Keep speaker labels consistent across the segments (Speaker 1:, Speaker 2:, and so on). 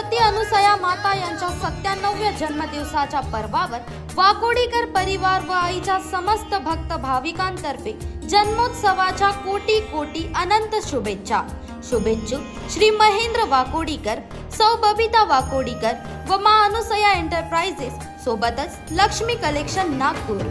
Speaker 1: सती अनुसया माता यांच्या 97व्या जन्मदिवसाच्या पर्वावर वाकोडीकर परिवार व आईच्या समस्त भक्त भाविकांतर्फे जन्मोत्सवाच्या कोटी कोटी अनंत शुभेच्छा। शुभेच्छुक श्री महेंद्र वाकोडीकर, सौ बबिता वाकोडीकर व मां अनुसया एंटरप्राइजेस सोबतच लक्ष्मी कलेक्शन नागपूर।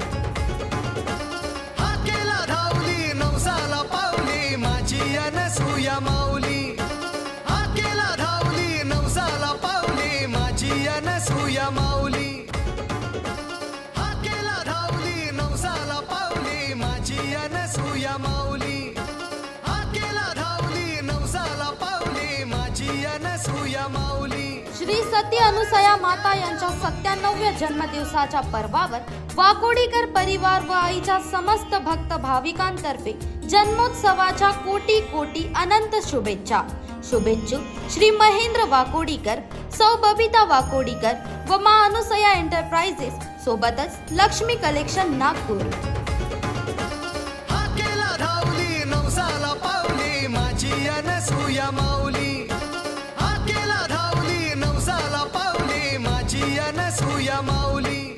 Speaker 1: श्री सती अनुसया माता यांच्या 97व्या जन्मदिवसाच्या पर्वावर वाकोडीकर परिवार व आईच्या समस्त भक्त भाविकांतर्फे जन्मोत्सवाच्या कोटी कोटी अनंत शुभेच्छा। शुभेच्छुक श्री महेंद्र वाकोडीकर, सौ बबिता वाकोडीकर व मां अनुसया एंटरप्राइजेस सोबतच लक्ष्मी कलेक्शन नागपूर।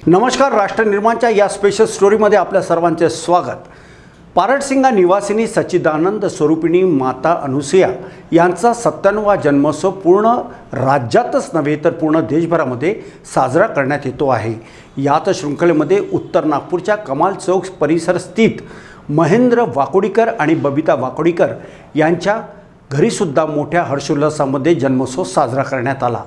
Speaker 2: नमस्कार, राष्ट्र निर्माणच्या या स्पेशल स्टोरीमध्ये आपल्या सर्वांचे स्वागत। पारडसिंगा निवासिनी सच्चिदानंद स्वरूपिणी माता अनुसया यांचा 97वा जन्मोत्सव पूर्ण राज्यातच नव्हे तर पूर्ण देशभरामध्ये साजरा करण्यात येतो आहे। याच शृंखलेमध्ये उत्तर नागपूरच्या कमाल चौक परिसर स्थित महेंद्र वाकोडीकर आणि बबिता वाकोडीकर यांच्या घरीसुद्धा मोठ्या हर्षोल्लासामध्ये जन्मोत्सव साजरा करण्यात आला।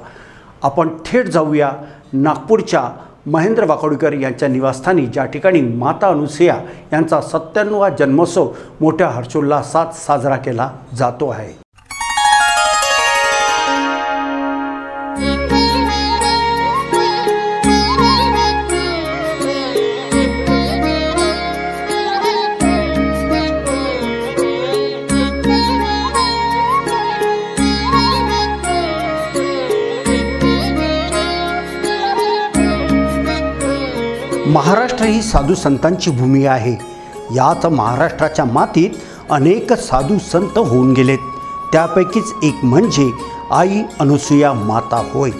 Speaker 2: आपण थेट जाऊया नागपूरच्या महेंद्र वाकोडीकर यांच्या निवासस्थानी, ज्या ठिकाणी माता अनुसया यांचा 97वा जन्मोत्सव मोठ्या हर्षोल्लासात साजरा केला जातो आहे। महाराष्ट्र ही साधू संतांची भूमी आहे। यात महाराष्ट्राच्या मातीत अनेक साधू संत होऊन गेलेत। त्यापैकीच एक म्हणजे आई अनुसया माता होय।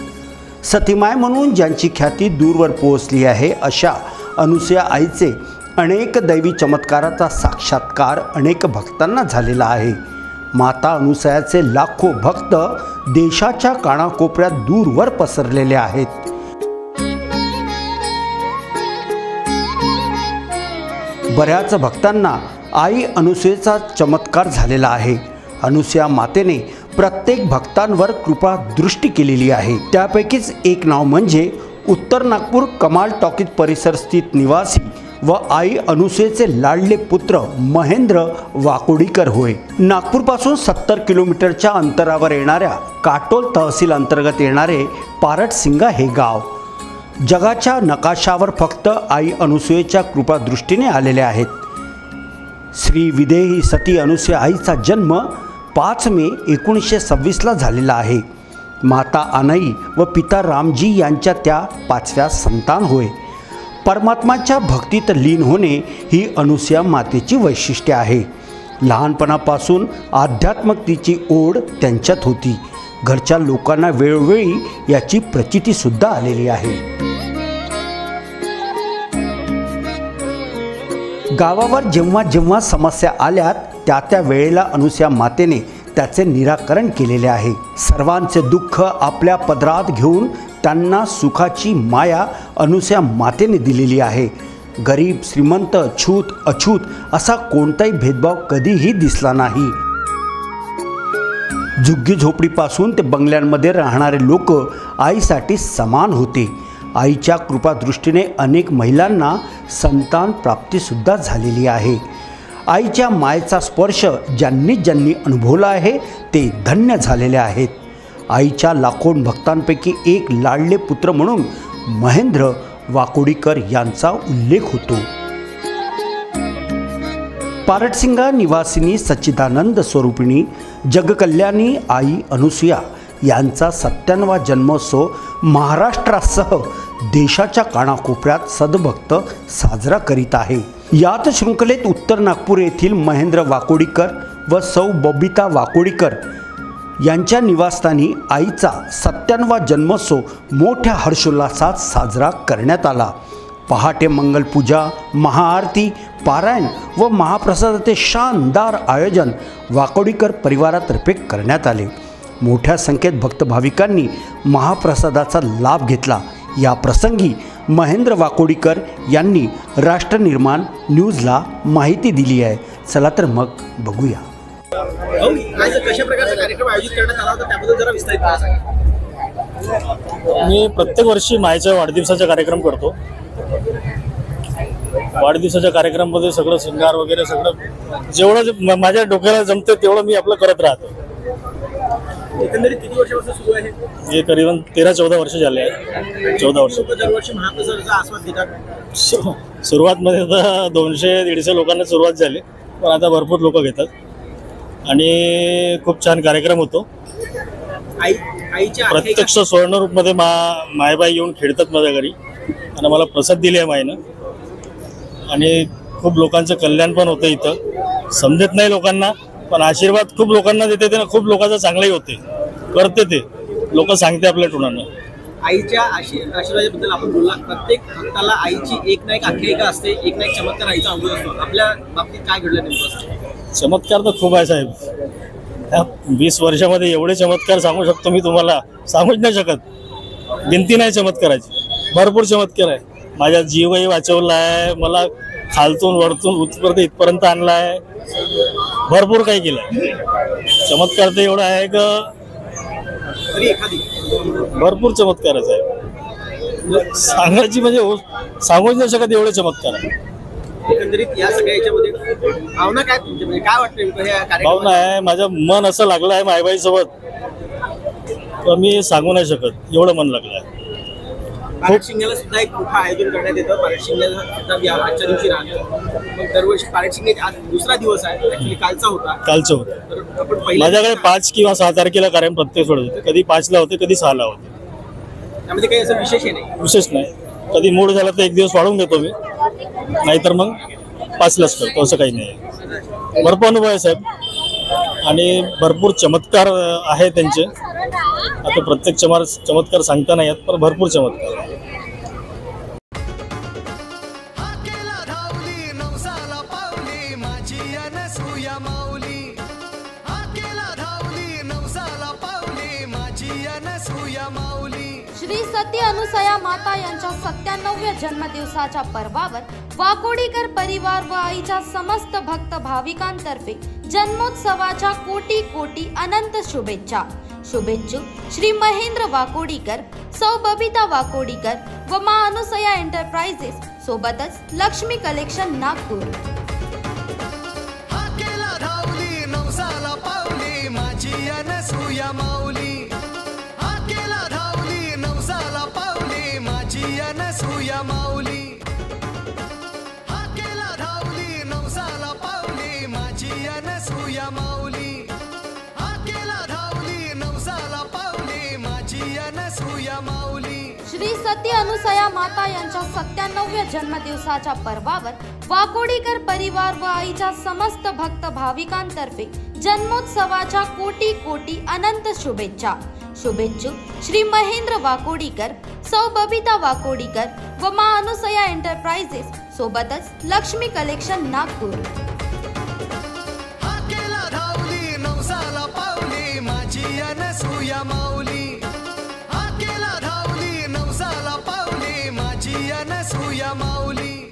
Speaker 2: सतीमाय म्हणून ज्यांची ख्याती दूरवर पोहोचली आहे, अशा अनुसया आईचे अनेक दैवी चमत्काराचा साक्षात्कार अनेक भक्तांना झालेला आहे। माता अनुसयाचे लाखो भक्त देशाच्या कानाकोपऱ्यात दूरवर पसरलेले आहेत। बऱ्याच भक्तांना आई अनुसयेचा चमत्कार झालेला आहे। अनुसया मातेने प्रत्येक भक्तांवर कृपा दृष्टी केलेली आहे। त्यापैकीच एक नाव म्हणजे उत्तर नागपूर कमाल टॉकीज परिसर स्थित निवासी व आई अनुसयेचे लाडले पुत्र महेंद्र वाकोडीकर होय। नागपूरपासून 70 किलोमीटरच्या अंतरावर येणाऱ्या काटोल तहसील अंतर्गत येणारे पारडसिंगा हे गाव जगाच्या नकाशावर फक्त आई अनुसयेच्या कृपादृष्टीने आलेले आहेत। श्री विदेही सती अनुसया आईचा जन्म 5 मे 1926ला झालेला आहे। माता आनाई व पिता रामजी यांच्या त्या 5व्या संतान होय। परमात्माच्या भक्तीत लीन होणे ही अनुसया मातेची वैशिष्ट्य आहे। लहानपणापासून आध्यात्मिकतेची ओढ त्यांच्यात होती। घरच्या लोकांना वेळोवेळी याची प्रचिती सुद्धा आलेली आहे। गावावर जेव्हा जेव्हा समस्या आल्यात त्या वेळेला अनुसया मातेने त्याचे निराकरण केलेले आहे। सर्वांचे दुःख आपल्या पदरात घेऊन त्यांना सुखाची माया अनुसया मातेने दिलेली आहे। गरीब श्रीमंत, छूत अछूत असा कोणताही भेदभाव कधीही दिसला नाही। झुग्गी झोपडीपासून ते बंगल्यांमध्ये राहणारे लोक आईसाठी समान होते। आईच्या कृपादृष्टीने अनेक महिलांना संतान प्राप्तीसुद्धा झालेली आहे। आईच्या मायेचा स्पर्श ज्यांनी ज्यांनी अनुभवला आहे ते धन्य झालेले आहेत। आईच्या लाखो भक्तांपैकी एक लाडले पुत्र म्हणून महेंद्र वाकोडीकर यांचा उल्लेख होतो। पारडसिंगा निवासिनी सच्चिदानंद स्वरूपिणी जगकल्याणी आई अनुसया यांचा 97वा जन्मोत्सव महाराष्ट्रासह देशाच्या कानाकोपऱ्यात सद्भक्त साजरा करीत आहे। यात शृंखलेत उत्तर नागपूर येथील महेंद्र वाकोडीकर व सौ बबिता वाकोडीकर यांच्या निवासस्थानी आईचा 97वा जन्मोत्सव मोठ्या हर्षोल्लासात साजरा करण्यात आला। पहाटे मंगलपूजा, महाआरती, पारायण व महाप्रसादाचे शानदार आयोजन वाकोडीकर परिवारातर्फे करण्यात आले। मोठ्या संख्येत भक्त भाविकांनी महाप्रसादाचा लाभ घेतला। या प्रसंगी महेंद्र वाकोडीकर यांनी राष्ट्रनिर्माण न्यूजला माहिती दिली आहे। चला तर मग बघूया।
Speaker 3: आज कशा प्रकारचा कार्यक्रम आयोजित करण्यात आला होता त्याबद्दल जरा विस्तारित सांगा।
Speaker 4: मी प्रत्येक वर्षी मायेच्या वाढदिवसाचा कार्यक्रम करतो। वाढदिवसाच्या कार्यक्रमामध्ये सगळं शृंगार वगैरे सगळं जेवढं माझ्या डोक्याला जमते तेवढं मी आपलं करत राहतो।
Speaker 3: एकंदरीत किती वर्षापासून सुरू आहे
Speaker 4: हे करीबन 13-14 वर्ष झाले आहे। 14 वर्ष
Speaker 3: दरवर्षी महाप्रसादाचा आस्वाद घेतात।
Speaker 4: सुरुवातमध्ये तर 200-150 लोकांना सुरुवात झाली, पण आता भरपूर लोक घेतात आणि खूप छान कार्यक्रम होतो।
Speaker 3: आईच्या
Speaker 4: प्रत्यक्ष स्वर्णरूपमध्ये मायबाई येऊन खेळतात माझ्या घरी आणि मला प्रसाद दिली आहे मायनं आणि खूप लोकांचं कल्याण पण होतं। इथं समजत नाही लोकांना, पण आशीर्वाद खूप लोकांना देते ते ना, खूप लोकांचं चांगलंही होते करते ते लोक सांगते आपल्या तोंडानं।
Speaker 3: आईच्या आशीर्वादाबद्दल आपण बोलला, प्रत्येक भक्ताला आईची एक ना एक आख्यायिका असते, एक ना एक चमत्कार आईचा अनुभव असतो। आपल्या बाबतीत काय घडलं नेमकं?
Speaker 4: चमत्कार तर खूप आहे साहेब। ह्या 20 वर्षामध्ये एवढे चमत्कार सांगू शकतो मी तुम्हाला, सांगूच नाही शकत, गिनती नाही चमत्काराची। भरपूर चमत्कार आहे। माझा जीवही वाचवला आहे, मला खालतून वरतून उचपर्यंत इथपर्यंत आणला आहे, भरपूर काही केलं आहे। चमत्कार तर एवढा आहे का भरपूर चमत्कारच आहे, सांगायची म्हणजे सांगूच नाही शकत एवढे चमत्कार आहे।
Speaker 3: एकंदरीत या सगळ्या याच्यामध्ये भावना काय तुमची, म्हणजे काय वाटतं?
Speaker 4: भावना आहे, माझं मन असं लागलं आहे मायबाई सोबत तर मी सांगू नाही शकत, एवढं मन लागलं आहे।
Speaker 3: पारटशिंग्याला सुद्धा एक मोठं आयोजन करण्यात येतं। पारटशिंग्याला सुद्धा आजच्या दिवशी राहतं, मग दरवर्षी पारटशिंग्याचा आज दुसरा दिवस आहे, ऍक्च्युली कालचा होतं।
Speaker 4: तर आपण माझ्याकडे 5 किंवा 6 तारखेला कार्यक्रम प्रत्येक सोडत होते, कधी 5ला होते, कधी 6ला होते।
Speaker 3: त्यामध्ये काही असं विशेष नाही,
Speaker 4: विशेष नाही। कधी मूड झाला तर एक दिवस वाढवून घेतो मी, नाहीतर मग 5लाच करतो, असं काही नाही। भरपूर अनुभव आहे साहेब आणि भरपूर चमत्कार आहे त्यांचे। आता प्रत्येक चमत्कार सांगता नाही येत, पण भरपूर चमत्कार आहे।
Speaker 1: श्री सती अनुसया माता यांच्या 97व्या जन्मदिवसाच्या पर्वावर वाकोडीकर परिवार व आईच्या समस्त भक्त भाविकांतर्फे जन्मोत्सवाच्या कोटी कोटी अनंत शुभेच्छा। शुभेच्छुक श्री महेंद्र वाकोडीकर, सौ बबिता वाकोडीकर व मा अनुसया एंटरप्राइजेस सोबतच लक्ष्मी कलेक्शन नागपूर। श्री सती अनुसया माता यांच्या 97व्या जन्मदिवसाच्या पर्वावर वाकोडीकर परिवार व आईच्या समस्त भक्त भाविकांतर्फे जन्मोत्सवाच्या कोटी कोटी अनंत शुभेच्छा। शुभेच्छुक श्री महेंद्र वाकोडीकर, सौ बबिता वाकोडीकर व मा अनुसया एंटरप्राइजेस सोबतच लक्ष्मी कलेक्शन नागपूर।
Speaker 5: माऊली